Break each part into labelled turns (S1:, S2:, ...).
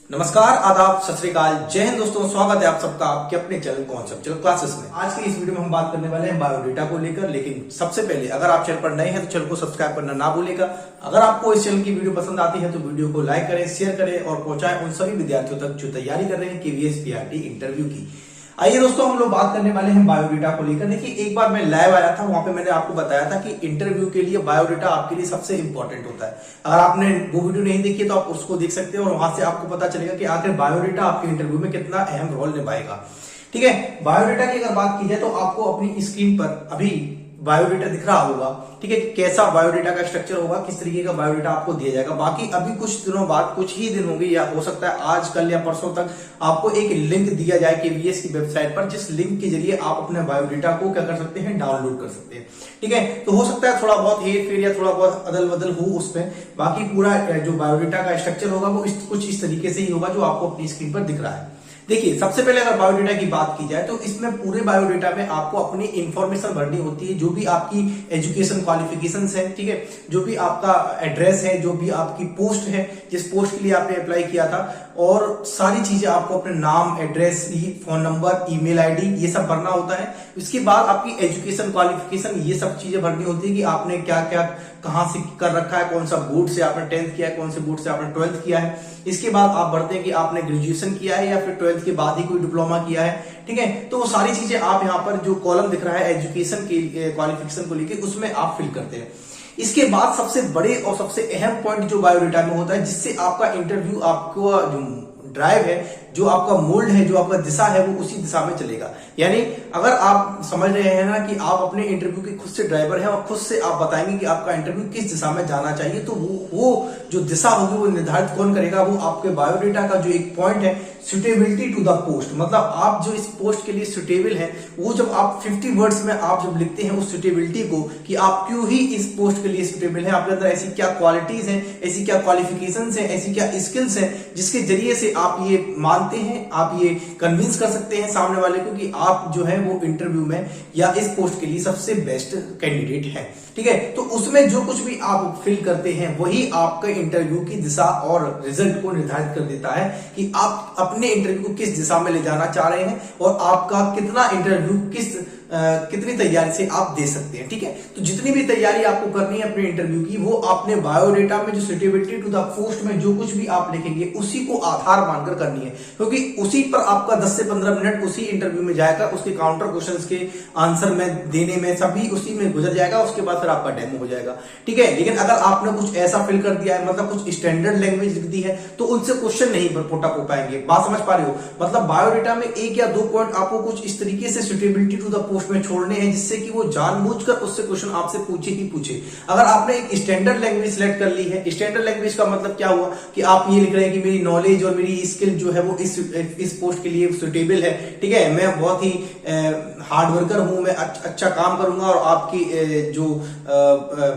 S1: नमस्कार, आदाब, सत श्री अकाल, जय हिंद दोस्तों। स्वागत है आप सबका आपके अपने चैनल कॉन्सेप्चुअल क्लासेस में। आज की इस वीडियो में हम बात करने वाले हैं बायोडेटा को लेकर। लेकिन सबसे पहले अगर आप चैनल पर नए हैं तो चैनल को सब्सक्राइब करना ना भूलिएगा। अगर आपको इस चैनल की वीडियो पसंद आती है तो वीडियो को लाइक करें, शेयर करें और पहुंचाएं उन सभी विद्यार्थियों तक जो तैयारी कर रहे हैं केवीएस पीआरटी इंटरव्यू की। आइए दोस्तों, हम लोग बात करने वाले हैं बायोडेटा को लेकर। देखिए, एक बार मैं लाइव आया था, वहां पे मैंने आपको बताया था कि इंटरव्यू के लिए बायोडेटा आपके लिए सबसे इंपॉर्टेंट होता है। अगर आपने वो वीडियो नहीं देखी तो आप उसको देख सकते हैं और वहां से आपको पता चलेगा कि आखिर बायोडेटा आपके इंटरव्यू में कितना अहम रोल निभाएगा। ठीक है, बायोडेटा की अगर बात की जाए तो आपको अपनी स्क्रीन पर अभी बायोडेटा दिख रहा होगा। ठीक है, कैसा बायोडेटा का स्ट्रक्चर होगा, किस तरीके का बायोडेटा आपको दिया जाएगा। बाकी अभी कुछ दिनों बाद, कुछ ही दिन होंगे या हो सकता है आज कल या परसों तक, आपको एक लिंक दिया जाए केवीएस की वेबसाइट पर, जिस लिंक के जरिए आप अपने बायोडेटा को क्या कर सकते हैं, डाउनलोड कर सकते हैं। ठीक है, तो हो सकता है थोड़ा बहुत हेर फेर या थोड़ा बहुत अदल बदल हो उसमें। बाकी पूरा जो बायोडेटा का स्ट्रक्चर होगा वो कुछ इस तरीके से ही होगा जो आपको अपनी स्क्रीन पर दिख रहा है। देखिए, सबसे पहले अगर बायोडेटा की बात की जाए तो इसमें पूरे बायोडेटा में आपको अपनी इंफॉर्मेशन भरनी होती है, जो भी आपकी एजुकेशन क्वालिफिकेशंस है। ठीक है, जो भी आपका एड्रेस है, जो भी आपकी पोस्ट है, जिस पोस्ट के लिए आपने अप्लाई किया था, और सारी चीजें आपको अपने नाम, address, phone number, email ID, ये सब भरना होता है। इसके बाद आपकी एजुकेशन क्वालिफिकेशन, ये सब चीजें भरनी होती है कि आपने क्या क्या कहां से कर रखा है, कौन सा बोर्ड से आपने 10th किया है, कौन से बोर्ड से आपने 12th किया है। इसके बाद आप भरते हैं कि आपने ग्रेजुएशन किया है या फिर 12th के बाद ही कोई डिप्लोमा किया है। ठीक है, तो वो सारी चीजें आप यहाँ पर जो कॉलम दिख रहा है एजुकेशन के क्वालिफिकेशन को लेकर, उसमें आप फिल करते हैं। इसके बाद सबसे बड़े और सबसे अहम पॉइंट जो बायोडेटा में होता है, जिससे आपका इंटरव्यू, आपको जो ड्राइव है, जो आपका मोल्ड है, जो आपका दिशा है, वो उसी दिशा में चलेगा। यानी अगर आप समझ रहे हैं ना कि आप अपने इंटरव्यू के खुद से ड्राइवर हैं और खुद से आप बताएंगे कि आपका इंटरव्यू किस दिशा में जाना चाहिए, तो वो जो दिशा होगी वो निर्धारित कौन करेगा, वो आपके बायोडेटा का जो एक पॉइंट है, सुटेबिलिटी टू द पोस्ट, मतलब आप जो इस पोस्ट के लिए सुटेबल हैं, वो जब आप 50 वर्ड्स में आप जब लिखते हैं उस सुटेबिलिटी को, कि आप क्यों ही इस पोस्ट के लिए सुटेबल हैं, आपके अंदर ऐसी क्या क्वालिटीज हैं, ऐसी क्या क्वालिफिकेशंस हैं, ऐसी क्या स्किल्स हैं, जिसके जरिए से आप ये मानते हैं, आप ये कन्विंस कर सकते हैं सामने वाले को कि आप जो है वो इंटरव्यू में या इस पोस्ट के लिए सबसे बेस्ट कैंडिडेट है। ठीक है, तो उसमें जो कुछ भी आप फिल करते हैं वही आपके इंटरव्यू की दिशा और रिजल्ट को निर्धारित कर देता है कि आप अपने इंटरव्यू को किस दिशा में ले जाना चाह रहे हैं और आपका कितना इंटरव्यू कितनी तैयारी से आप दे सकते हैं। ठीक है, तो जितनी भी तैयारी आपको करनी है अपने इंटरव्यू की, वो आपने बायोडेटा में जो सुटेबिलिटी टू द पोस्ट में जो कुछ भी आप लिखेंगे उसी को आधार मानकर करनी है, क्योंकि उसी पर आपका 10 से 15 मिनट उसी इंटरव्यू में जाएगा, उसके काउंटर क्वेश्चंस के आंसर में देने में सभी उसी में गुजर जाएगा। उसके बाद फिर आपका डेमो हो जाएगा। ठीक है, लेकिन अगर आपने कुछ ऐसा फिल कर दिया है, मतलब कुछ स्टैंडर्ड लैंग्वेज लिख दी है, तो उनसे क्वेश्चन नहीं पुटअप हो पाएंगे। बात समझ पा रहे हो? मतलब बायोडेटा में एक या दो पॉइंट आपको कुछ इस तरीके से सुटेबिलिटी टू द पोस्ट में छोड़ने हैं जिससे कि वो जानबूझकर उससे क्वेश्चन आपसे पूछे ही पूछे। अगर आपने एक स्टैंडर्ड लैंग्वेज सिलेक्ट कर ली है, स्टैंडर्ड लैंग्वेज का मतलब क्या हुआ कि आप ये लिख रहे हैं कि मेरी नॉलेज और मेरी स्किल जो है वो इस पोस्ट के लिए सुटेबल है। ठीक है, मैं बहुत ही हार्ड वर्कर हूं, मैं अच्छा काम करूंगा और आपकी जो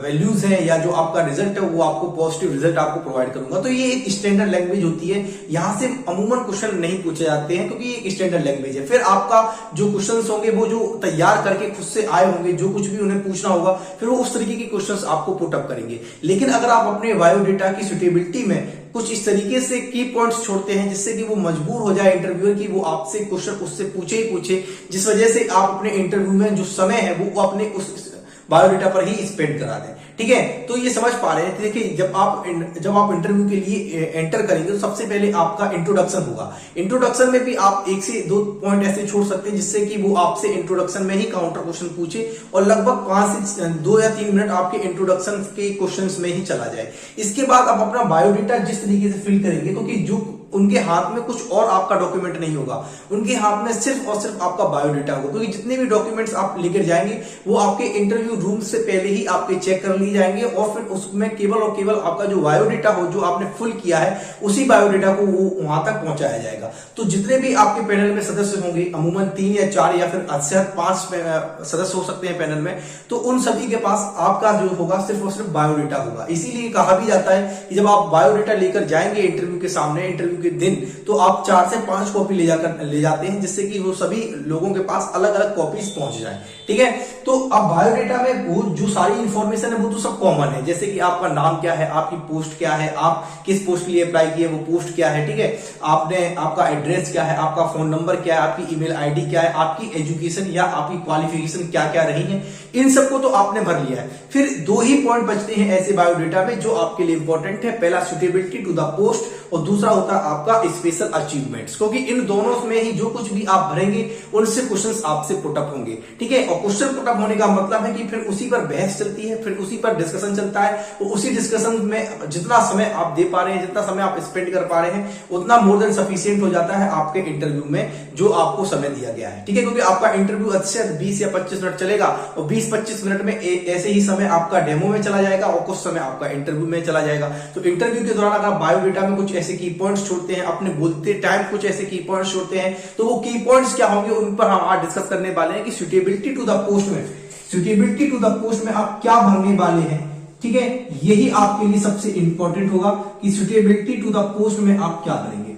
S1: वैल्यूज हैं या जो आपका रिजल्ट है वो आपको पॉजिटिव रिजल्ट आपको प्रोवाइड करूंगा। तो ये एक स्टैंडर्ड लैंग्वेज होती है। यहां से अमूमन क्वेश्चन नहीं पूछे जाते हैं क्योंकि ये स्टैंडर्ड लैंग्वेज है। फिर आपका जो क्वेश्चंस होंगे वो जो तैयार करके खुद से आए होंगे, जो कुछ भी उन्हें पूछना होगा, फिर वो उस तरीके के क्वेश्चंस आपको पुटअप करेंगे। लेकिन अगर आप अपने बायोडेटा की सुटेबिलिटी में कुछ इस तरीके से की पॉइंट्स छोड़ते हैं जिससे कि वो मजबूर हो जाए इंटरव्यूअर की वो आपसे क्वेश्चन उससे पूछे ही पूछे, जिस वजह से आप अपने इंटरव्यू में जो समय है वो अपने उस बायोडेटा पर ही स्पेंड करा दें। ठीक है, तो ये समझ पा रहे हैं? देखिए, जब आप इंटरव्यू के लिए एंटर करेंगे तो सबसे पहले आपका इंट्रोडक्शन होगा। इंट्रोडक्शन में भी आप 1 से 2 पॉइंट ऐसे छोड़ सकते हैं जिससे कि वो आपसे इंट्रोडक्शन में ही काउंटर क्वेश्चन पूछे और लगभग 5 से 2 या 3 मिनट आपके इंट्रोडक्शन के क्वेश्चंस में ही चला जाए। इसके बाद आप अपना बायोडेटा जिस तरीके से फिल करेंगे, क्योंकि जो उनके हाथ में कुछ और आपका डॉक्यूमेंट नहीं होगा, उनके हाथ में सिर्फ और सिर्फ आपका बायोडेटा होगा, क्योंकि जितने भी डॉक्यूमेंट्स आप लेकर जाएंगे वो आपके इंटरव्यू रूम से पहले ही आपके चेक कर लिए जाएंगे और फिर उसमें केवल और केवल आपका जो बायोडेटा हो, जो आपने फुल किया है, उसी बायोडेटा को वो वहां तक पहुंचाया जाएगा। तो जितने भी आपके पैनल में सदस्य होंगे, अमूमन 3 या 4 या फिर अधिक से 5 सदस्य हो सकते हैं पैनल में, तो उन सभी के पास आपका जो होगा सिर्फ और सिर्फ बायोडेटा होगा। इसीलिए कहा भी जाता है कि जब आप बायोडेटा लेकर जाएंगे इंटरव्यू के सामने, इंटरव्यू के दिन तो आप 4 से 5 कॉपी ले जाते हैं, जिससे कि वो सभी लोगों के पास अलग अलग कॉपीज पहुंच जाए। ठीक है, तो अब बायोडेटा में वो जो सारी इंफॉर्मेशन है वो तो सब कॉमन है, जैसे कि आपका नाम क्या है, आपकी पोस्ट क्या है, आप किस पोस्ट के लिए अप्लाई किए, वो पोस्ट क्या है। ठीक है, आपका एड्रेस क्या है, आपका फोन नंबर क्या है, आपकी ईमेल आईडी क्या है, आपकी एजुकेशन या आपकी क्वालिफिकेशन क्या क्या रही है, इन सबको तो आपने भर लिया है। फिर 2 ही पॉइंट बचते हैं ऐसे बायोडेटा में जो आपके लिए इंपॉर्टेंट है। पहला सुटेबिलिटी टू द पोस्ट और दूसरा होता है आपका स्पेशल अचीवमेंट्स, क्योंकि इन दोनों में ही जो कुछ भी आप भरेंगे उनसे क्वेश्चंस आपसे पुटअप होंगे। ठीक है, और क्वेश्चन पुटअप होने का मतलब है कि फिर उसी पर बहस चलती है, फिर उसी पर डिस्कशन चलता है, और उसी डिस्कशन में जितना समय आप दे पा रहे हैं, जितना समय आप स्पेंड कर पा रहे हैं, उतना मोर देन सफिशिएंट हो जाता है आपके इंटरव्यू में जो आपको समय दिया गया है। ठीक है, क्योंकि आपका इंटरव्यू अच्छे 20 या 25 मिनट चलेगा और 20-25 मिनट में ऐसे ही समय आपका डेमो में चला जाएगा और कुछ समय आपका इंटरव्यू में चला जाएगा। तो इंटरव्यू के दौरान अगर बायोडेटा में कुछ ऐसे की पॉइंट्स छोड़ते हैं, अपने बोलते टाइम कुछ ऐसे की पॉइंट्स छोड़ते हैं, तो वो की पॉइंट्स क्या होंगे उन पर हम आज डिस्कस करने वाले हैं कि सुटेबिलिटी टू द पोस्ट में आप क्या भरने वाले हैं। ठीक है, यही आपके लिए सबसे इंपॉर्टेंट होगा कि सुटेबिलिटी टू द पोस्ट में आप क्या भरेंगे।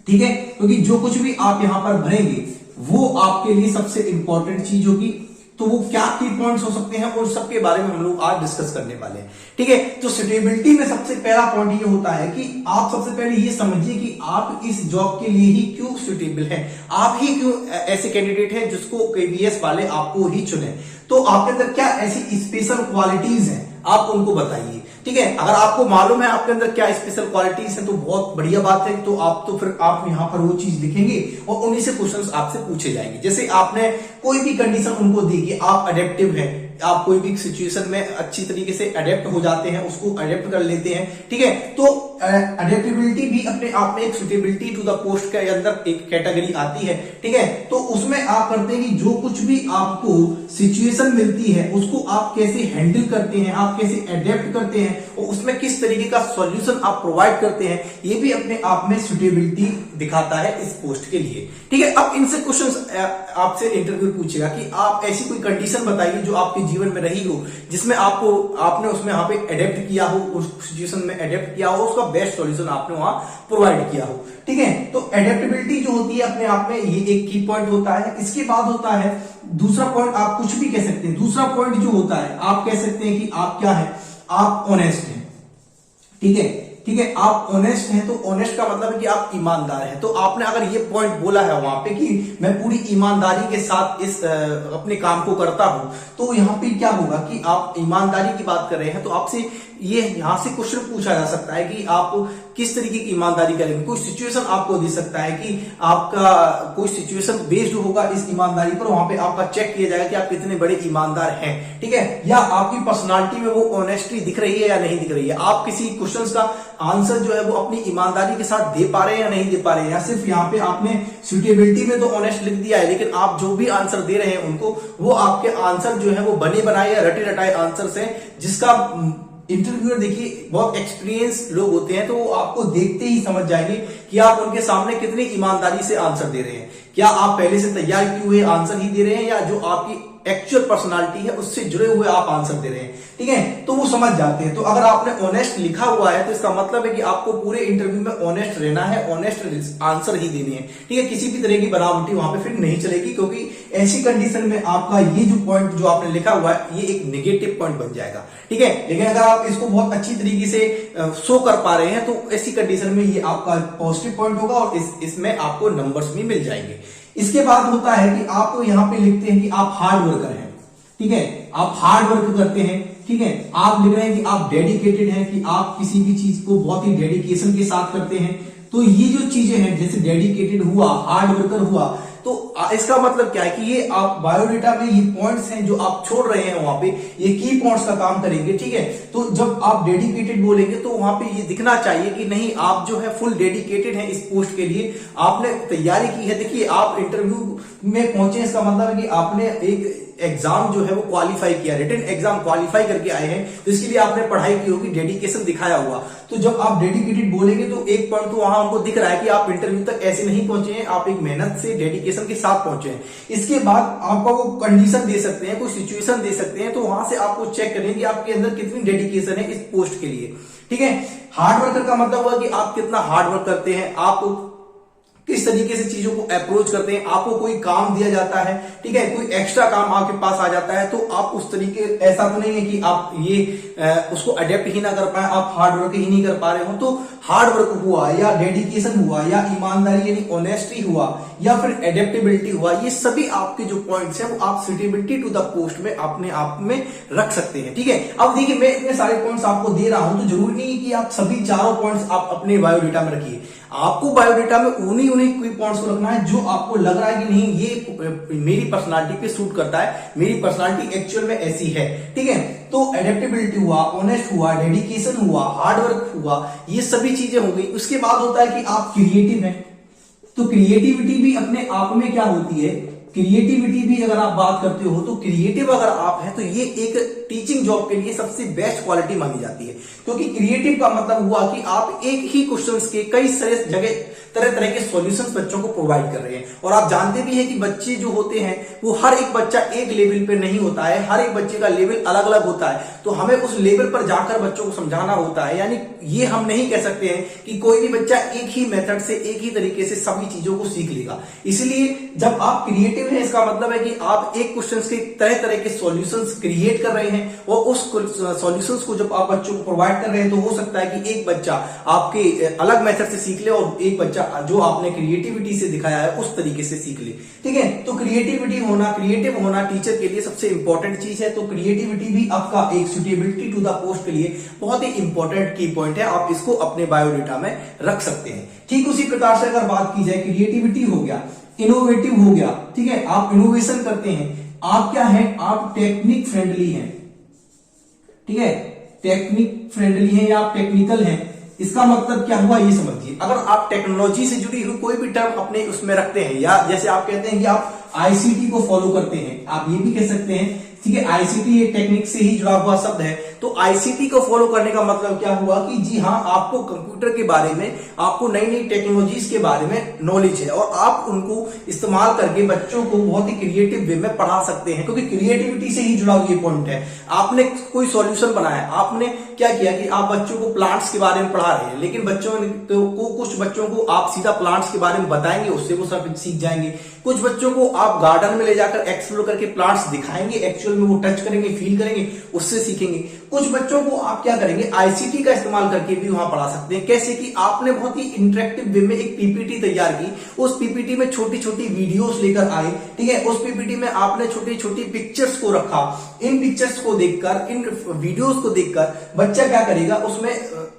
S1: ठीक है, क्योंकि जो कुछ भी आप यहां पर भरेंगे वो आपके लिए सबसे इंपॉर्टेंट चीज होगी। तो वो क्या की पॉइंट्स हो सकते हैं और सबके बारे में हम लोग आज डिस्कस करने वाले हैं। ठीक है, तो सुटेबिलिटी में सबसे पहला पॉइंट ये होता है कि आप सबसे पहले ये समझिए कि आप इस जॉब के लिए ही क्यों सुटेबल हैं, आप ही क्यों ऐसे कैंडिडेट हैं जिसको केवीएस वाले आपको ही चुने। तो आपके अंदर क्या ऐसी स्पेशल क्वालिटीज हैं, आप उनको बताइए। ठीक है, अगर आपको मालूम है आपके अंदर क्या स्पेशल क्वालिटीज हैं तो बहुत बढ़िया बात है। तो फिर आप यहां पर वो चीज लिखेंगे और उन्हीं से क्वेश्चंस आपसे पूछे जाएंगे। जैसे आपने कोई भी कंडीशन उनको दी कि आप अडेप्टिव हैं, आप कोई भी सिचुएशन में अच्छी तरीके से अडेप्ट हो जाते हैं, उसको अडेप्ट कर लेते हैं। ठीक है, तो अडेप्टेबिलिटी भी अपने आप में एक सुटेबिलिटी टू द पोस्ट के अंदर एक कैटेगरी आती है। ठीक है, तो उसमें आप करते हैं कि जो कुछ भी आपको सिचुएशन मिलती है उसको आप कैसे हैंडल करते हैं, आप कैसे अडेप्ट करते हैं और उसमें किस तरीके का सॉल्यूशन आप प्रोवाइड करते हैं, ये भी अपने आप में सुटेबिलिटी दिखाता है इस पोस्ट के लिए। ठीक है, अब इनसे क्वेश्चन आपसे इंटरव्यू पूछेगा कि आप ऐसी कोई कंडीशन बताइए जो आपके जीवन में रही हो, जिसमें आपने उसमें यहाँ पे अडेप्ट किया हो, उस सिचुएशन में अडेप्ट किया हो, उसका बेस्ट सॉल्यूशन आपने वहां प्रोवाइड किया हो। ठीक है, तो अडेप्टेबिलिटी जो होती है अपने आप में ये एक की पॉइंट होता है। इसके बाद होता है दूसरा पॉइंट, आप कुछ भी कह सकते हैं। दूसरा पॉइंट जो होता है आप कह सकते हैं कि आप क्या है, आप ऑनेस्ट हैं। ठीक है, ठीक है, आप ऑनेस्ट हैं, तो ऑनेस्ट का मतलब है कि आप ईमानदार हैं। तो आपने अगर ये पॉइंट बोला है वहां पे कि मैं पूरी ईमानदारी के साथ इस अपने काम को करता हूं, तो यहाँ पे क्या होगा कि आप ईमानदारी की बात कर रहे हैं, तो आपसे ये यहां से क्वेश्चन पूछा जा सकता है कि आप किस तरीके की ईमानदारी करेंगे। कोई सिचुएशन आपको दे सकता है कि आपका कोई सिचुएशन बेस्ड होगा इस ईमानदारी पर, वहां पे आपका चेक किया जाएगा कि आप कितने बड़े ईमानदार हैं। ठीक है, या आपकी पर्सनालिटी में वो ऑनेस्टी दिख रही है या नहीं दिख रही है, आप किसी क्वेश्चन का आंसर जो है वो अपनी ईमानदारी के साथ दे पा रहे हैं या नहीं दे पा रहे हैं। या सिर्फ यहाँ पे आपने सुटेबिलिटी में तो ऑनेस्ट लिख दिया है, लेकिन आप जो भी आंसर दे रहे हैं उनको, वो आपके आंसर जो है वो बने बनाए या रटे रटाए आंसर हैं, जिसका इंटरव्यूअर देखिए बहुत एक्सपीरियंस लोग होते हैं, तो वो आपको देखते ही समझ जाएंगे कि आप उनके सामने कितनी ईमानदारी से आंसर दे रहे हैं। क्या आप पहले से तैयार किए हुए आंसर ही दे रहे हैं या जो आपकी एक्चुअल पर्सनालिटी है उससे जुड़े हुए आप आंसर दे रहे हैं। ठीक है, तो वो समझ जाते हैं। तो अगर आपने ऑनेस्ट लिखा हुआ है तो इसका मतलब है कि आपको पूरे इंटरव्यू में ऑनेस्ट रहना है, ऑनेस्ट आंसर ही देने हैं। ठीक है, किसी भी तरह की बनावटी वहां पे फिर नहीं चलेगी, क्योंकि ऐसी कंडीशन में आपका ये जो पॉइंट जो आपने लिखा हुआ है ये एक नेगेटिव पॉइंट बन जाएगा। ठीक है, लेकिन अगर आप इसको बहुत अच्छी तरीके से शो कर पा रहे हैं तो ऐसी कंडीशन में ये आपका पॉजिटिव पॉइंट होगा और इसमें आपको नंबर्स भी मिल जाएंगे। इसके बाद होता है कि आप यहाँ पे लिखते हैं कि आप हार्ड वर्कर हैं। ठीक है, आप हार्ड वर्क करते हैं। ठीक है, आप लिख रहे हैं कि आप डेडिकेटेड हैं, कि आप किसी भी चीज को बहुत ही डेडिकेशन के साथ करते हैं। तो ये जो चीजें हैं, जैसे डेडिकेटेड हुआ, हार्ड वर्कर हुआ, तो इसका मतलब क्या है कि ये आप बायोडेटा में ये पॉइंट्स हैं जो आप छोड़ रहे हैं, वहां पे ये की पॉइंट्स का काम करेंगे। ठीक है, तो जब आप डेडिकेटेड बोलेंगे तो वहां पे ये दिखना चाहिए कि नहीं, आप जो है फुल डेडिकेटेड हैं इस पोस्ट के लिए, आपने तैयारी की है। देखिए, आप इंटरव्यू में पहुंचे, इसका मतलब है कि आपने एक एग्जाम जो है वो क्वालिफाई किया, रिटन एग्जाम क्वालिफाई करके आए हैं, तो इसके लिए आपने पढ़ाई की होगी, डेडिकेशन दिखाया हुआ। तो जब आप डेडिकेटेड बोलेंगे तो एक पॉइंट तो वहां उनको दिख रहा है कि आप इंटरव्यू तक ऐसे नहीं पहुंचे हैं, आप एक मेहनत से डेडिकेशन के साथ पहुंचे हैं। इसके बाद आपका वो कंडीशन दे सकते हैं, कोई सिचुएशन दे सकते हैं, तो वहां से आपको चेक करें कि आपके अंदर कितनी डेडिकेशन है इस पोस्ट के लिए। ठीक है, हार्ड वर्कर का मतलब हुआ कि आप कितना हार्ड वर्क करते हैं, आप किस तरीके से चीजों को अप्रोच करते हैं। आपको कोई काम दिया जाता है, ठीक है, कोई एक्स्ट्रा काम आपके पास आ जाता है, तो आप उस तरीके, ऐसा तो नहीं है कि आप ये उसको अडेप्ट ही ना कर पाए, आप हार्ड वर्क ही नहीं कर पा रहे हो। तो हार्ड वर्क हुआ या डेडिकेशन हुआ या ईमानदारी यानी ऑनेस्टी हुआ या फिर एडेप्टेबिलिटी हुआ, ये सभी आपके जो पॉइंट्स हैं वो आप सुटेबिलिटी टू द पोस्ट में अपने आप में रख सकते हैं। ठीक है, अब देखिए मैं इतने सारे पॉइंट्स आपको दे रहा हूं, तो जरूरी नहीं है कि आप सभी चारों पॉइंट्स आप अपने बायोडेटा में रखिए। आपको बायोडेटा में उन्हीं कोई पॉइंट्स को रखना है जो आपको लग रहा है कि नहीं ये मेरी पर्सनालिटी पे सूट करता है, मेरी पर्सनालिटी एक्चुअल में ऐसी है। ठीक है, तो एडेप्टेबिलिटी हुआ, ऑनेस्ट हुआ, डेडिकेशन हुआ, हार्ड वर्क हुआ, ये सभी चीजें हो गई। उसके बाद होता है कि आप क्रिएटिव हैं, तो क्रिएटिविटी भी अपने आप में क्या होती है, क्रिएटिविटी भी अगर आप बात करते हो तो क्रिएटिव अगर आप हैं तो ये एक टीचिंग जॉब के लिए सबसे बेस्ट क्वालिटी मानी जाती है, क्योंकि क्रिएटिव का मतलब हुआ कि आप एक ही क्वेश्चंस के कई सारे जगह तरह तरह के सॉल्यूशंस बच्चों को प्रोवाइड कर रहे हैं। और आप जानते भी हैं कि बच्चे जो होते हैं वो हर एक बच्चा एक लेवल पे नहीं होता है, हर एक बच्चे का लेवल अलग अलग होता है, तो हमें उस लेवल पर जाकर बच्चों को समझाना होता है। यानी ये हम नहीं कह सकते हैं कि कोई भी बच्चा एक ही मेथड से, एक ही तरीके से सभी चीजों को सीख लेगा। इसलिए जब आप क्रिएटिव हैं, इसका मतलब है कि आप एक क्वेश्चन के तरह तरह के सॉल्यूशंस क्रिएट कर रहे हैं, और उस सॉल्यूशंस को जब आप बच्चों को प्रोवाइड कर रहे हैं तो हो सकता है कि एक बच्चा आपके अलग मेथड से सीख ले और एक बच्चा जो आपने क्रिएटिविटी से दिखाया है उस तरीके से सीख ले। ठीक है, तो क्रिएटिविटी होना, क्रिएटिव होना टीचर के लिए सबसे इंपॉर्टेंट चीज है। तो क्रिएटिविटी भी आपका एक सुटेबिलिटी टू द पोस्ट के लिए बहुत ही इंपॉर्टेंट की पॉइंट है, आप इसको अपने बायोडेटा में रख सकते हैं। ठीक उसी प्रकार से अगर बात की जाए, क्रिएटिविटी हो गया, इनोवेटिव हो गया, ठीक है, आप इनोवेशन करते हैं, आप क्या है, आप टेक्निक फ्रेंडली हैं, ठीक है, टेक्निक फ्रेंडली हैं या आप टेक्निकल हैं। इसका मतलब क्या हुआ ये समझिए, अगर आप टेक्नोलॉजी से जुड़ी हुई कोई भी टर्म अपने उसमें रखते हैं, या जैसे आप कहते हैं कि आप आईसीटी को फॉलो करते हैं, आप ये भी कह सकते हैं, ठीक है, आईसीटी ये टेक्निक से ही जुड़ा हुआ शब्द है, तो आईसीटी को फॉलो करने का मतलब क्या हुआ कि जी हाँ, आपको कंप्यूटर के बारे में, आपको नई नई टेक्नोलॉजीज के बारे में नॉलेज है और आप उनको इस्तेमाल करके बच्चों को बहुत ही क्रिएटिव वे में पढ़ा सकते हैं, क्योंकि क्रिएटिविटी से ही जुड़ा हुआ ये पॉइंट है। आपने कोई सॉल्यूशन बनाया, आपने क्या किया कि आप बच्चों को प्लांट्स के बारे में पढ़ा रहे हैं, लेकिन बच्चों को, कुछ बच्चों को आप सीधा प्लांट्स के बारे में बताएंगे, उससे वो सब सीख जाएंगे। कुछ बच्चों को आप गार्डन में ले जाकर एक्सप्लोर करके प्लांट्स दिखाएंगे, एक्चुअल में वो टच करेंगे, फील करेंगे, उससे सीखेंगे। कुछ बच्चों को आप क्या करेंगे, आईसीटी का इस्तेमाल करके भी वहां पढ़ा सकते हैं। कैसे कि आपने बहुत ही इंटरेक्टिव वे में एक पीपीटी तैयार की, उस पीपीटी में छोटी छोटी वीडियोस लेकर आए, ठीक है, उस पीपीटी में आपने छोटी छोटी पिक्चर्स को रखा। इन पिक्चर्स को देखकर, इन वीडियोस को देखकर बच्चा क्या करेगा, उसमें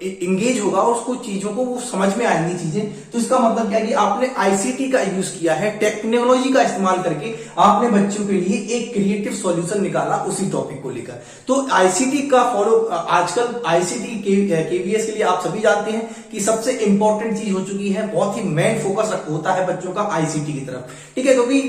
S1: इंगेज होगा और उसको चीजों को वो समझ में आएंगी चीजें। तो इसका मतलब क्या है कि आपने आईसीटी का यूज किया है, टेक्नोलॉजी का इस्तेमाल करके आपने बच्चों के लिए एक क्रिएटिव सॉल्यूशन निकाला उसी टॉपिक को लेकर। तो आईसीटी का फॉलो, आजकल आईसीटी केवीएस के लिए आप सभी जानते हैं कि सबसे इंपॉर्टेंट चीज हो चुकी है, बहुत ही मेन फोकस होता है बच्चों का आईसीटी की तरफ, ठीक है, क्योंकि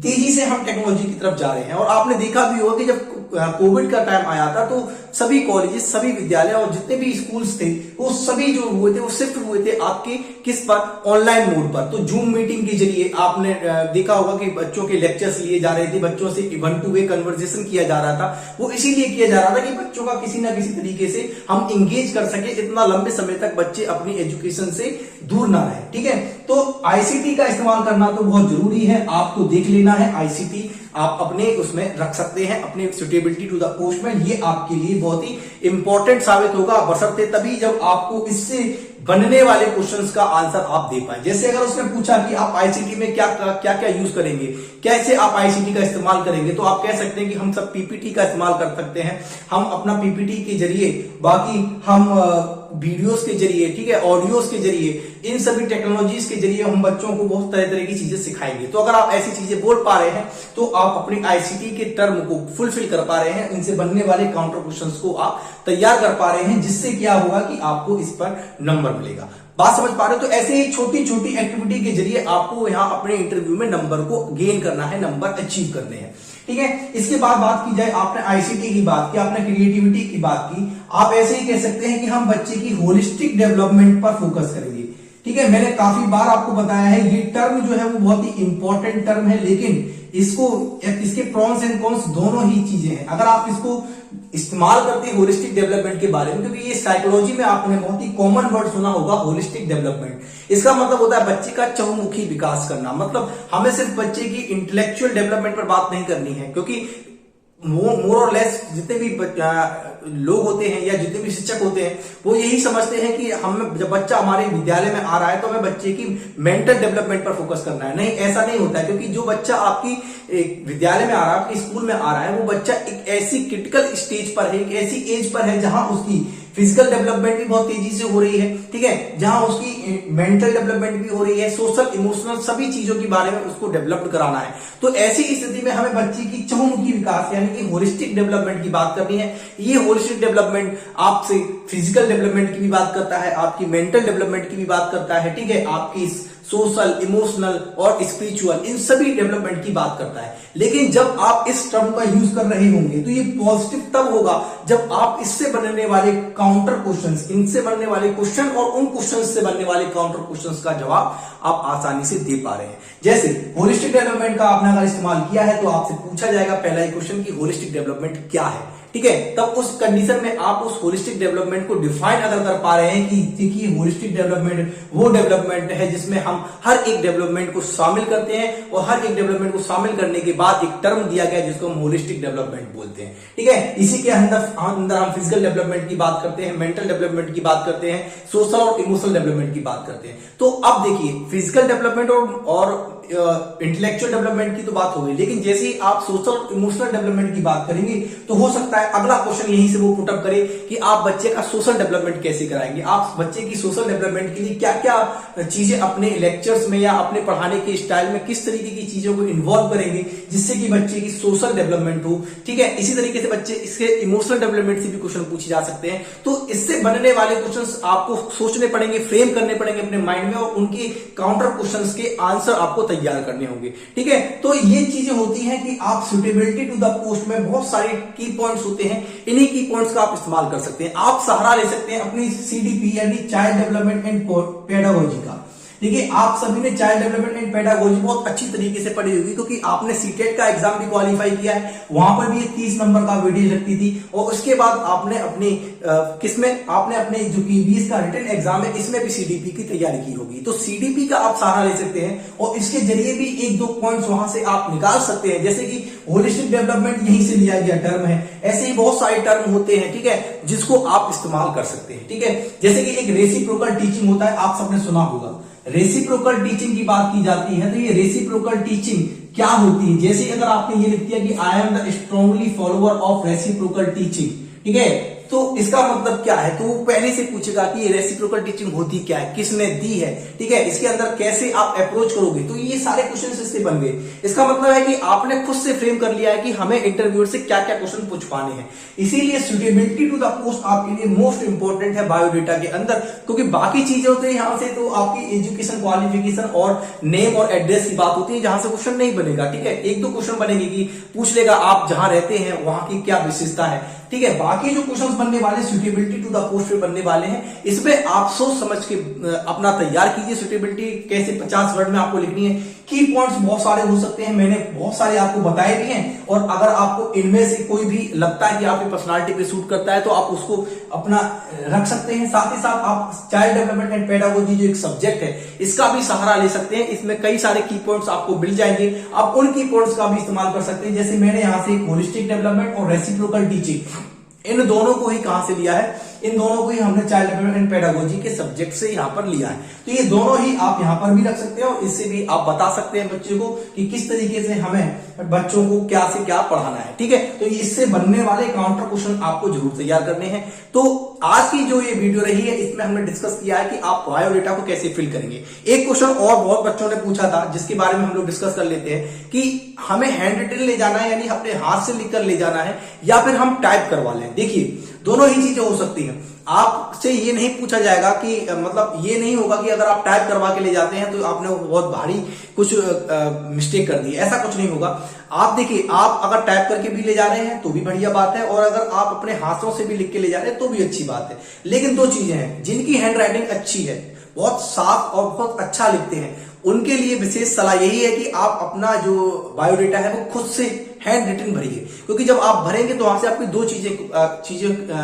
S1: तेजी से हम टेक्नोलॉजी की तरफ जा रहे हैं। और आपने देखा भी होगा कि जब कोविड का टाइम आया था तो सभी कॉलेजेस, सभी विद्यालय और जितने भी स्कूल्स थे वो सभी जो हुए थे वो शिफ्ट हुए थे आपके किस पर, ऑनलाइन मोड पर। तो जूम मीटिंग के जरिए आपने देखा होगा कि बच्चों के लेक्चर्स लिए जा रहे थे, बच्चों से 1 to 1 कन्वर्सेशन किया जा रहा था। वो इसीलिए किया जा रहा था कि बच्चों का किसी ना किसी तरीके से हम इंगेज कर सके, इतना लंबे समय तक बच्चे अपनी एजुकेशन से दूर ना रहे, ठीक है। तो आईसीटी का इस्तेमाल करना तो बहुत जरूरी है, आपको देख लेना है। आईसीटी आप अपने उसमें रख सकते हैं, अपने सुटेबिलिटी टू द पोस्ट में, ये आपके लिए बहुत ही इंपॉर्टेंट साबित होगा, बशर्ते तभी जब आपको इससे बनने वाले क्वेश्चंस का आंसर आप दे पाए। जैसे अगर उसने पूछा कि आप आईसीटी में क्या क्या यूज करेंगे, कैसे आप आईसीटी का इस्तेमाल करेंगे, तो आप कह सकते हैं कि हम सब पीपीटी का इस्तेमाल कर सकते हैं, हम अपना पीपीटी के जरिए, बाकी हम वीडियोस के जरिए, ठीक है, ऑडियोस के जरिए, इन सभी टेक्नोलॉजीज के जरिए हम बच्चों को बहुत तरह तरह की चीजें सिखाएंगे। तो अगर आप ऐसी चीजें बोल पा रहे हैं तो आप अपनी आईसीटी के टर्म को फुलफिल कर पा रहे हैं, इनसे बनने वाले काउंटर क्वेश्चंस को आप तैयार कर पा रहे हैं, जिससे क्या होगा कि आपको इस पर नंबर मिलेगा। बात समझ पा रहे हो? तो ऐसे ही छोटी छोटी एक्टिविटी के जरिए आपको यहाँ अपने इंटरव्यू में नंबर को गेन करना है, नंबर अचीव करने हैं, ठीक है। इसके बाद बात की जाए, आपने आईसीटी की बात की, आपने क्रिएटिविटी की बात की, आप ऐसे ही कह सकते हैं कि हम बच्चे की होलिस्टिक डेवलपमेंट पर फोकस करेंगे, ठीक है। मैंने काफी बार आपको बताया है ये टर्म जो है वो बहुत ही इंपॉर्टेंट टर्म है, लेकिन इसके प्रॉन्स एंड कॉन्स दोनों ही चीजें हैं। अगर आप इसको इस्तेमाल करते हैं होलिस्टिक डेवलपमेंट के बारे में, क्योंकि ये साइकोलॉजी में आपने बहुत ही कॉमन वर्ड सुना होगा होलिस्टिक डेवलपमेंट। इसका मतलब होता है बच्चे का चहुमुखी विकास करना। मतलब हमें सिर्फ बच्चे की इंटेलेक्चुअल डेवलपमेंट पर बात नहीं करनी है, क्योंकि मोर और लेस जितने भी लोग होते हैं या जितने भी शिक्षक होते हैं वो यही समझते हैं कि हम जब बच्चा हमारे विद्यालय में आ रहा है तो हमें बच्चे की मेंटल डेवलपमेंट पर फोकस करना है। नहीं, ऐसा नहीं होता है, क्योंकि जो बच्चा आपकी विद्यालय में आ रहा है, आपके स्कूल में आ रहा है, वो बच्चा एक ऐसी क्रिटिकल स्टेज पर है, एक ऐसी एज पर है जहां उसकी फिजिकल डेवलपमेंट भी बहुत तेजी से हो रही है, ठीक है, जहां उसकी मेंटल डेवलपमेंट भी हो रही है, सोशल इमोशनल सभी चीजों के बारे में उसको डेवलप कराना है। तो ऐसी स्थिति में हमें बच्चे की चहुमुखी विकास यानी कि होलिस्टिक डेवलपमेंट की बात करनी है। ये होलिस्टिक डेवलपमेंट आपसे फिजिकल डेवलपमेंट की भी बात करता है, आपकी मेंटल डेवलपमेंट की भी बात करता है, ठीक है, आपकी सोशल, इमोशनल और स्पिरिचुअल इन सभी डेवलपमेंट की बात करता है। लेकिन जब आप इस टर्म का यूज कर रहे होंगे तो ये पॉजिटिव तब होगा जब आप इससे बनने वाले काउंटर क्वेश्चंस, इनसे बनने वाले क्वेश्चन और उन क्वेश्चंस से बनने वाले काउंटर क्वेश्चंस का जवाब आप आसानी से दे पा रहे हैं। जैसे होलिस्टिक डेवलपमेंट का आपने अगर इस्तेमाल किया है तो आपसे पूछा जाएगा पहला ही क्वेश्चन कि होलिस्टिक डेवलपमेंट क्या है, ठीक है। तब उस कंडीशन में आप उस होलिस्टिक डेवलपमेंट को डिफाइन अगर कर पा रहे हैं कि देखिए होलिस्टिक डेवलपमेंट वो डेवलपमेंट है जिसमें हम हर एक डेवलपमेंट को शामिल करते हैं और हर एक डेवलपमेंट को शामिल करने के बाद एक टर्म दिया गया जिसको हम होलिस्टिक डेवलपमेंट बोलते हैं, ठीक है। इसी के अंदर हम फिजिकल डेवलपमेंट की बात करते हैं, मेंटल डेवलपमेंट की बात करते हैं, सोशल और इमोशनल डेवलपमेंट की बात करते हैं। तो अब देखिए फिजिकल डेवलपमेंट और इंटेलेक्चुअल डेवलपमेंट की तो बात हो गई, लेकिन जैसे ही आप सोशल इमोशनल डेवलपमेंट की बात करेंगे तो हो सकता है अगला क्वेश्चन यहीं से वो पुटअप करे कि आप बच्चे का सोशल डेवलपमेंट कैसे कराएंगे, आप बच्चे की सोशल डेवलपमेंट के लिए क्या क्या चीजें अपने लेक्चर्स में या अपने पढ़ाने के स्टाइल में किस तरीके की चीजों को इन्वॉल्व करेंगे जिससे कि बच्चे की सोशल डेवलपमेंट हो, ठीक है। इसी तरीके से बच्चे इसके इमोशनल डेवलपमेंट से भी क्वेश्चन पूछे जा सकते हैं। तो इससे बनने वाले क्वेश्चन आपको सोचने पड़ेंगे, फ्रेम करने पड़ेंगे अपने माइंड में और उनके काउंटर क्वेश्चन के आंसर आपको तैयार करने होंगे, ठीक है। तो ये चीजें होती हैं कि आप सुटेबिलिटी टू द पोस्ट में बहुत सारे की पॉइंट्स होते हैं, इन्हीं की पॉइंट्स का आप इस्तेमाल कर सकते हैं। आप सहारा ले सकते हैं अपनी CDP यानी चाइल्ड डेवलपमेंट एंड पेडागोजी का। देखिए आप सभी ने चाइल्ड डेवलपमेंट एंड पेडागोजी बहुत अच्छी तरीके से पढ़ी होगी, क्योंकि आपने सीटेट का एग्जाम भी क्वालिफाई किया है, वहां पर भी 30 नंबर का वेटेज लगती थी। और उसके बाद आपने अपनी आपने अपने जो PBS का रिटन एग्जाम है इसमें भी CDP की तैयारी की होगी। तो CDP का आप सहारा ले सकते हैं और इसके जरिए भी एक दो पॉइंट्स वहां से आप निकाल सकते हैं। जैसे कि होलिस्टिक डेवलपमेंट यहीं से लिया गया टर्म है, ऐसे ही बहुत सारे टर्म होते हैं, ठीक है, जिसको आप इस्तेमाल कर सकते हैं, ठीक है। जैसे कि एक रेसिप्रोकल टीचिंग होता है, आप सबने सुना होगा। रेसिप्रोकल टीचिंग की बात की जाती है तो ये रेसिप्रोकल टीचिंग क्या होती है, जैसे अगर आपने ये लिख दिया कि I am the strongly follower of reciprocal teaching, ठीक है, तो इसका मतलब क्या है, तो वो पहले से पूछेगा कि ये रेसिप्रोकल टीचिंग होती क्या है, किसने दी है, ठीक है, इसके अंदर कैसे आप अप्रोच करोगे। तो ये सारे क्वेश्चन इससे बन गए। इसका मतलब है कि आपने खुद से फ्रेम कर लिया है कि हमें इंटरव्यूअर से क्या क्या क्वेश्चन पूछ पाने हैं। इसीलिए सुटेबिलिटी टू द पोस्ट आपके लिए मोस्ट इंपॉर्टेंट है बायोडेटा के अंदर, क्योंकि बाकी चीजें होती है यहां से तो आपकी एजुकेशन क्वालिफिकेशन और नेम और एड्रेस की बात होती है, जहां से क्वेश्चन नहीं बनेगा, ठीक है। एक दो क्वेश्चन बनेंगे कि पूछ लेगा आप जहां रहते हैं वहां की क्या विशेषता है, ठीक है। बाकी जो क्वेश्चंस बनने वाले सुटेबिलिटी टू द पोस्ट पे बनने वाले हैं, इसमें आप सोच समझ के अपना तैयार कीजिए। सुटेबिलिटी कैसे 50 वर्ड में आपको लिखनी है, की पॉइंट्स बहुत सारे हो सकते हैं, मैंने बहुत सारे आपको बताए भी हैं। और अगर आपको इनमें से कोई भी लगता है कि आपकी पर्सनालिटी पे सूट करता है तो आप उसको अपना रख सकते हैं। साथ ही साथ आप चाइल्ड डेवलपमेंट एंड पेडागोजी जो एक सब्जेक्ट है इसका भी सहारा ले सकते हैं। इसमें कई सारे की पॉइंट्स आपको मिल जाएंगे, आप उन की पॉइंट्स का भी इस्तेमाल कर सकते हैं। जैसे मैंने यहां से एक होलिस्टिक डेवलपमेंट और रेसिप्रोकल टीचिंग इन दोनों को ही कहां से लिया है, इन दोनों को ही हमने चाइल्ड डेवलपमेंट एंड पेडागोजी के सब्जेक्ट से यहां पर लिया है। तो ये दोनों ही आप यहां पर भी रख सकते हैं और इससे भी आप बता सकते हैं बच्चे को कि किस तरीके से हमें बच्चों को क्या से क्या पढ़ाना है, ठीक है। तो इससे बनने वाले काउंटर क्वेश्चन आपको जरूर तैयार करने हैं। तो आज की जो ये वीडियो रही है इसमें हमने डिस्कस किया है कि आप बायोडेटा को कैसे फिल करेंगे। एक क्वेश्चन और बहुत बच्चों ने पूछा था जिसके बारे में हम लोग डिस्कस कर लेते हैं कि हमें हैंड रिटन ले जाना है यानी अपने हाथ से लिखकर ले जाना है या फिर हम टाइप करवा लें। देखिए दोनों ही चीजें हो सकती हैं। आपसे ये नहीं पूछा जाएगा कि मतलब ये नहीं होगा कि अगर आप टाइप करवा के ले जाते हैं तो आपने बहुत भारी कुछ मिस्टेक कर दी, ऐसा कुछ नहीं होगा। आप देखिए आप अगर टाइप करके भी ले जा रहे हैं तो भी बढ़िया बात है और अगर आप अपने हाथों से भी लिख के ले जा रहे हैं तो भी अच्छी बात है। लेकिन दो चीजें हैं, जिनकी हैंड राइटिंग अच्छी है, बहुत साफ और बहुत अच्छा लिखते हैं, उनके लिए विशेष सलाह यही है कि आप अपना जो बायोडेटा है वो खुद से हैंड रिटन भरिए, क्योंकि जब आप भरेंगे तो वहां से आपकी दो चीजें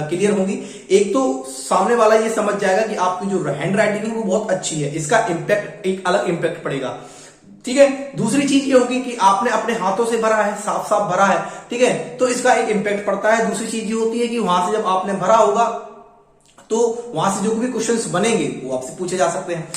S1: क्लियर होंगी। एक तो सामने वाला ये समझ जाएगा कि आपकी जो हैंड राइटिंग है वो बहुत अच्छी है, इसका इम्पैक्ट एक अलग इम्पैक्ट पड़ेगा, ठीक है। दूसरी चीज ये होगी कि आपने अपने हाथों से भरा है, साफ साफ भरा है, ठीक है, तो इसका एक इम्पैक्ट पड़ता है। दूसरी चीज ये होती है कि वहां से जब आपने भरा होगा तो वहां से जो भी क्वेश्चंस बनेंगे वो आपसे पूछे जा सकते हैं।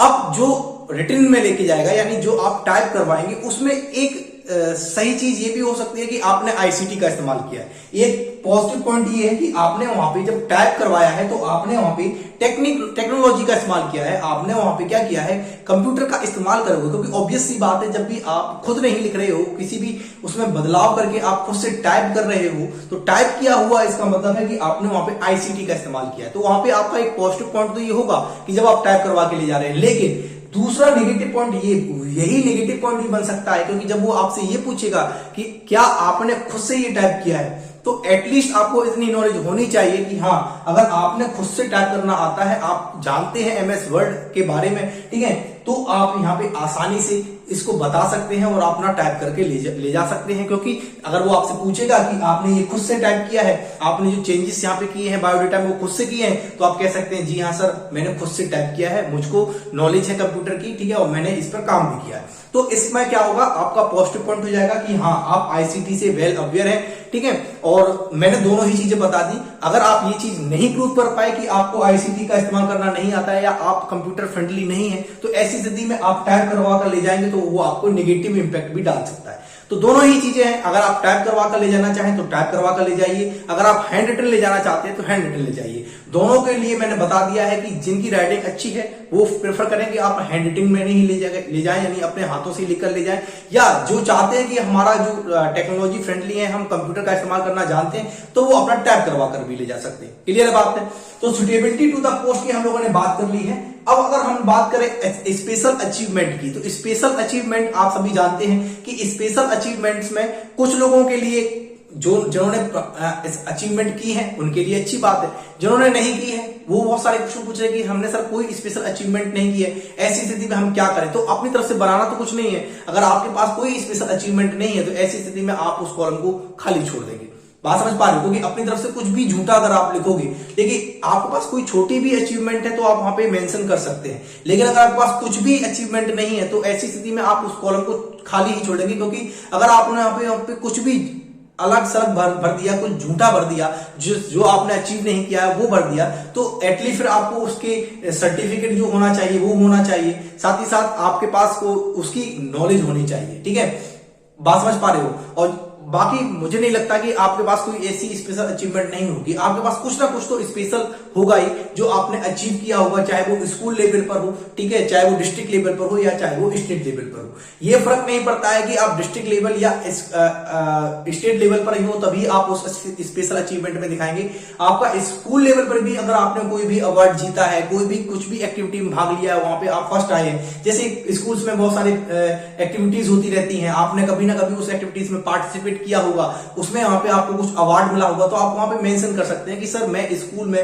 S1: अब जो रिटन में लेके जाएगा, यानी जो आप टाइप करवाएंगे, उसमें एक सही चीज ये भी हो सकती है कि आपने आईसीटी का इस्तेमाल किया है। एक पॉजिटिव पॉइंट ये है कि आपने वहां पे जब टाइप करवाया है तो आपने वहां पे टेक्नोलॉजी का इस्तेमाल किया है, आपने वहां पे क्या किया है, कंप्यूटर का इस्तेमाल करोगे, क्योंकि ऑब्वियस सी बात है जब भी आप खुद नहीं लिख रहे हो, किसी भी उसमें बदलाव करके आप खुद से टाइप कर रहे हो, तो टाइप किया हुआ इसका मतलब है कि आपने वहां पे आईसीटी का इस्तेमाल किया है। तो वहां पे आपका एक पॉजिटिव पॉइंट तो ये होगा कि जब आप टाइप करवा के ले जा रहे हैं। लेकिन दूसरा नेगेटिव पॉइंट यही नेगेटिव पॉइंट भी बन सकता है, क्योंकि जब वो आपसे ये पूछेगा कि क्या आपने खुद से ये टाइप किया है, तो एटलीस्ट आपको इतनी नॉलेज होनी चाहिए कि हाँ, अगर आपने खुद से टाइप करना आता है, आप जानते हैं एमएस वर्ड के बारे में, ठीक है, तो आप यहाँ पे आसानी से इसको बता सकते हैं और अपना टाइप करके ले जा सकते हैं। क्योंकि अगर वो आपसे पूछेगा कि आपने ये खुद से टाइप किया है, आपने जो चेंजेस यहाँ पे किए हैं बायोडेटा में वो खुद से किए हैं, तो आप कह सकते हैं जी हाँ सर, मैंने खुद से टाइप किया है, मुझको नॉलेज है कंप्यूटर की, ठीक है, और मैंने इस पर काम भी किया है। तो इसमें क्या होगा, आपका पॉजिटिव पॉइंट हो जाएगा कि हाँ, आप आईसीटी से वेल अवेयर हैं, ठीक है। और मैंने दोनों ही चीजें बता दी। अगर आप ये चीज नहीं प्रूव कर पाए कि आपको आईसीटी का इस्तेमाल करना नहीं आता है या आप कंप्यूटर फ्रेंडली नहीं है, तो ऐसी स्थिति में आप टाइप करवा कर ले जाएंगे तो वो आपको नेगेटिव इंपैक्ट भी डाल सकता है। तो दोनों ही चीजें हैं, अगर आप टाइप करवा कर ले जाना चाहें तो टाइप करवा कर ले जाइए, अगर आप हैंड रिटन ले जाना चाहते हैं तो हैंड रिटन ले जाइए। दोनों के लिए मैंने बता दिया है कि जिनकी राइटिंग अच्छी है वो प्रेफर करें कि आप हैंड रिटन में नहीं ले जाएं, यानी अपने हाथों से लिखकर ले जाएं, या जो चाहते हैं कि हमारा जो टेक्नोलॉजी फ्रेंडली है, हम कंप्यूटर का इस्तेमाल करना जानते हैं, तो वो अपना टाइप करवा कर भी ले जा सकते हैं। क्लियर बात है। तो सुटेबिलिटी टू द पोस्ट की हम लोगों ने बात कर ली है। अब अगर हम बात करें स्पेशल अचीवमेंट की, तो स्पेशल अचीवमेंट आप सभी जानते हैं कि स्पेशल अचीवमेंट्स में कुछ लोगों के लिए जिन्होंने अचीवमेंट की है उनके लिए अच्छी बात है, जिन्होंने नहीं की है वो बहुत सारे क्वेश्चन पूछ रहे हैं कि हमने सर कोई स्पेशल अचीवमेंट नहीं की है, ऐसी स्थिति में हम क्या करें। तो अपनी तरफ से बनाना तो कुछ नहीं है, अगर आपके पास कोई स्पेशल अचीवमेंट नहीं है तो ऐसी स्थिति में आप उस कॉलम को खाली छोड़ देंगे। बात समझ पा रहे हो, क्योंकि अपनी तरफ से कुछ भी झूठा अगर आप लिखोगे, लेकिन आपके पास कोई छोटी भी अचीवमेंट है तो आप वहां पे मेंशन कर सकते हैं, लेकिन अगर आपके पास कुछ भी अचीवमेंट नहीं है तो ऐसी स्थिति में आप उस कॉलम को खाली ही छोड़ेंगे। क्योंकि अगर आपने यहाँ पे कुछ भी अलग सलग भर दिया, कुछ झूठा भर दिया, जो आपने अचीव नहीं किया है वो भर दिया, तो एटलीस्ट फिर आपको उसके सर्टिफिकेट जो होना चाहिए वो होना चाहिए, साथ ही साथ आपके पास को उसकी नॉलेज होनी चाहिए, ठीक है। बात समझ पा रहे हो। और बाकी मुझे नहीं लगता कि आपके पास कोई ऐसी स्पेशल अचीवमेंट नहीं होगी, आपके पास कुछ ना कुछ तो स्पेशल होगा ही जो आपने अचीव किया होगा, चाहे वो स्कूल लेवल पर हो, ठीक है, चाहे वो डिस्ट्रिक्ट लेवल पर हो या चाहे वो स्टेट लेवल पर हो। ये फर्क नहीं पड़ता है कि आप डिस्ट्रिक्ट लेवल या स्टेट लेवल पर ही हो तभी आप उस स्पेशल अचीवमेंट में दिखाएंगे। आपका स्कूल लेवल पर भी अगर आपने कोई भी अवार्ड जीता है, कोई भी कुछ भी एक्टिविटी में भाग लिया है, वहां पे आप फर्स्ट आए हैं, जैसे स्कूल्स में बहुत सारी एक्टिविटीज होती रहती हैं, आपने कभी ना कभी उस एक्टिविटीज में पार्टिसिपेट किया होगा, उसमें वहां पे आपको कुछ अवार्ड मिला होगा, तो आप वहां पे मेंशन कर सकते हैं कि सर मैं स्कूल में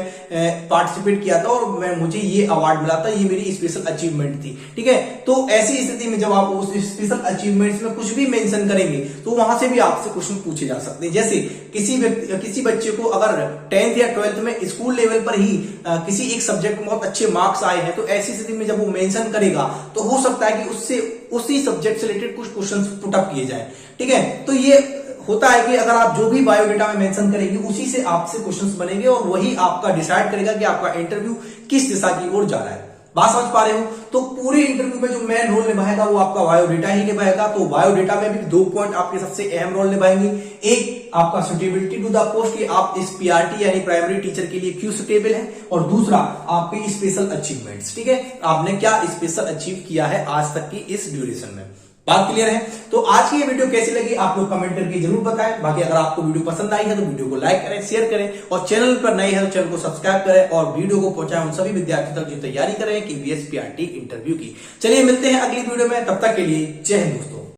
S1: पार्टिसिपेट किया था और मुझे ये अवार्ड मिला था, ये मेरी स्पेशल अचीवमेंट थी, ठीक है। तो ऐसी स्थिति में जब आप उस स्पेशल अचीवमेंट्स में कुछ भी मेंशन करेंगे तो वहां से भी आपसे क्वेश्चन पूछे जा सकते हैं। जैसे किसी बच्चे को अगर 10th या 12th में स्कूल लेवल पर ही किसी एक सब्जेक्ट में बहुत अच्छे मार्क्स आए हैं, तो ऐसी स्थिति में जब वो मेंशन करेगा तो हो सकता है कि उससे उसी सब्जेक्ट से रिलेटेड कुछ क्वेश्चन पुटअप किए जाए, ठीक है। तो ये होता है कि अगर आप जो भी बायोडेटा में मेंशन करेंगे उसी से आपसे क्वेश्चंस बनेंगे और वही आपका डिसाइड करेगा कि आपका इंटरव्यू किस दिशा की ओर जा रहा है। बात समझ पा रहे हो। तो पूरे इंटरव्यू में जो मेन रोल निभाएगा वो आपका बायोडेटा ही निभाएगा। तो बायोडेटा में भी 2 पॉइंट आपके सबसे अहम रोल निभाएंगे। एक आपका सुटेबिलिटी टू द पोस्ट की आप इस पीआरटी यानी प्राइमरी टीचर के लिए क्यों सुटेबल है, और दूसरा आपके स्पेशल अचीवमेंट्स, ठीक है, आपने क्या स्पेशल अचीव किया है आज तक की इस ड्यूरेशन में। बात क्लियर है। तो आज की ये वीडियो कैसी लगी आप लोग कमेंट करके जरूर बताएं। बाकी अगर आपको वीडियो पसंद आई है तो वीडियो को लाइक करें, शेयर करें, और चैनल पर नए हैं तो चैनल को सब्सक्राइब करें और वीडियो को पहुंचाएं उन सभी विद्यार्थियों तक जो तैयारी कर रहे हैं KVS PRT इंटरव्यू की। चलिए मिलते हैं अगली वीडियो में, तब तक के लिए जय हिंद दोस्तों।